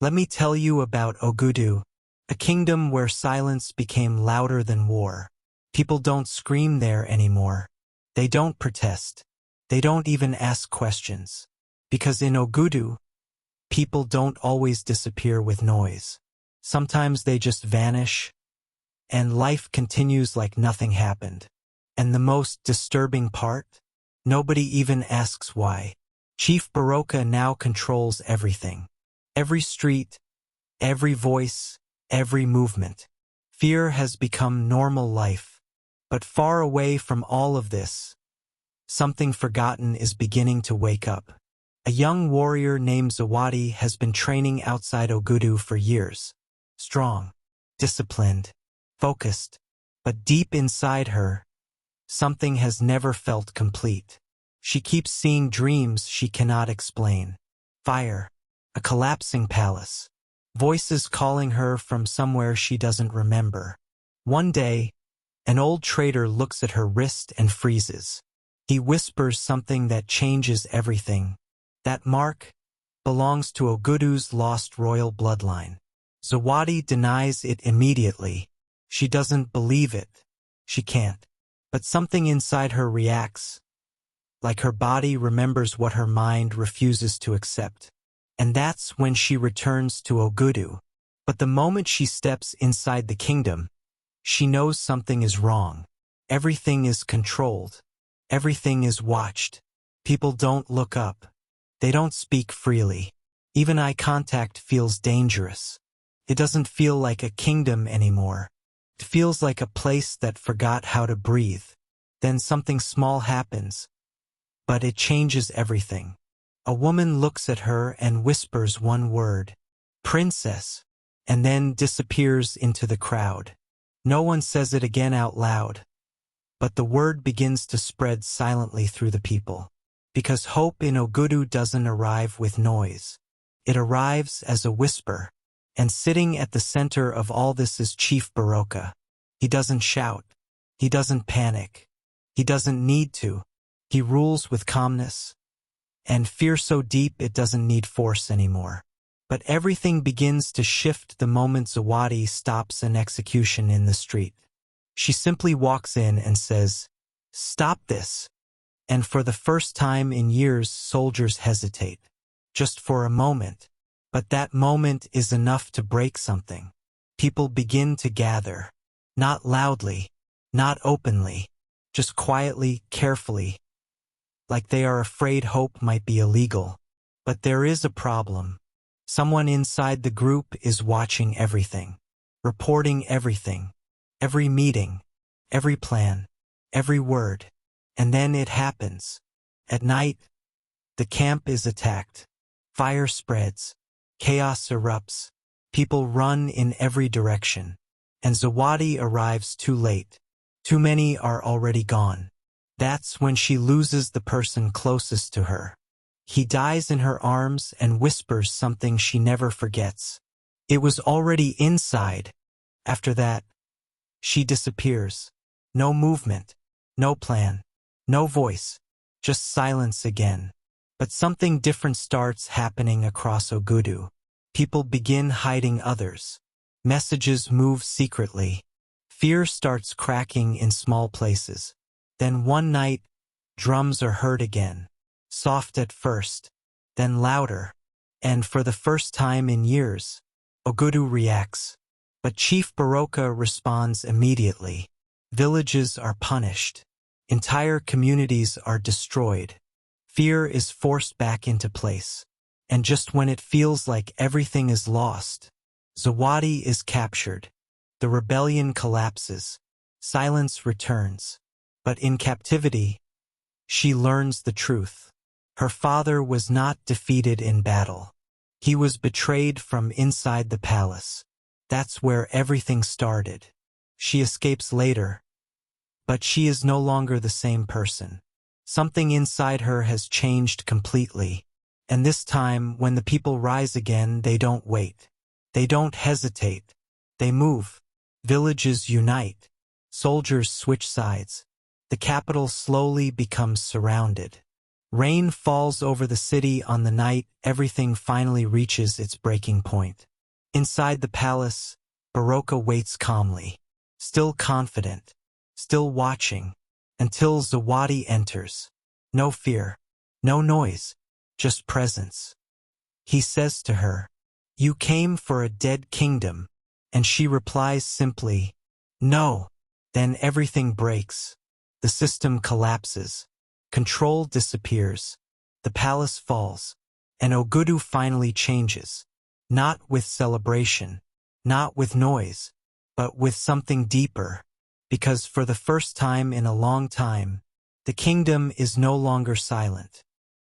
Let me tell you about Ogudu, a kingdom where silence became louder than war. People don't scream there anymore. They don't protest. They don't even ask questions. Because in Ogudu, people don't always disappear with noise. Sometimes they just vanish, and life continues like nothing happened. And the most disturbing part? Nobody even asks why. Chief Baroka now controls everything. Every street, every voice, every movement. Fear has become normal life. But far away from all of this, something forgotten is beginning to wake up. A young warrior named Zawadi has been training outside Ogudu for years. Strong, disciplined, focused, but deep inside her, something has never felt complete. She keeps seeing dreams she cannot explain. Fire, a collapsing palace, voices calling her from somewhere she doesn't remember. One day, an old trader looks at her wrist and freezes. He whispers something that changes everything. That mark belongs to Ogudu's lost royal bloodline. Zawadi denies it immediately. She doesn't believe it. She can't. But something inside her reacts, like her body remembers what her mind refuses to accept. And that's when she returns to Ogudu. But the moment she steps inside the kingdom, she knows something is wrong. Everything is controlled. Everything is watched. People don't look up. They don't speak freely. Even eye contact feels dangerous. It doesn't feel like a kingdom anymore. It feels like a place that forgot how to breathe. Then something small happens, but it changes everything. A woman looks at her and whispers one word, "Princess," and then disappears into the crowd. No one says it again out loud, but the word begins to spread silently through the people. Because hope in Ogudu doesn't arrive with noise. It arrives as a whisper, and sitting at the center of all this is Chief Baroka. He doesn't shout. He doesn't panic. He doesn't need to. He rules with calmness, and fear so deep it doesn't need force anymore. But everything begins to shift the moment Zawadi stops an execution in the street. She simply walks in and says, "Stop this." And for the first time in years, soldiers hesitate. Just for a moment. But that moment is enough to break something. People begin to gather. Not loudly, not openly, just quietly, carefully, like they are afraid hope might be illegal. But there is a problem. Someone inside the group is watching everything, reporting everything, every meeting, every plan, every word. And then it happens. At night, the camp is attacked. Fire spreads. Chaos erupts. People run in every direction. And Zawadi arrives too late. Too many are already gone. That's when she loses the person closest to her. He dies in her arms and whispers something she never forgets. It was already inside. After that, she disappears. No movement, no plan, no voice, just silence again. But something different starts happening across Ogudu. People begin hiding others. Messages move secretly. Fear starts cracking in small places. Then one night, drums are heard again. Soft at first, then louder. And for the first time in years, Ogudu reacts. But Chief Baroka responds immediately. Villages are punished. Entire communities are destroyed. Fear is forced back into place. And just when it feels like everything is lost, Zawadi is captured. The rebellion collapses. Silence returns. But in captivity, she learns the truth. Her father was not defeated in battle. He was betrayed from inside the palace. That's where everything started. She escapes later, but she is no longer the same person. Something inside her has changed completely. And this time, when the people rise again, they don't wait. They don't hesitate. They move. Villages unite. Soldiers switch sides. The capital slowly becomes surrounded. Rain falls over the city on the night everything finally reaches its breaking point. Inside the palace, Baraka waits calmly, still confident, still watching, until Zawadi enters. No fear, no noise, just presence. He says to her, "You came for a dead kingdom," and she replies simply, "No." Then everything breaks. The system collapses. Control disappears. The palace falls. And Ogudu finally changes. Not with celebration, not with noise, but with something deeper. Because for the first time in a long time, the kingdom is no longer silent.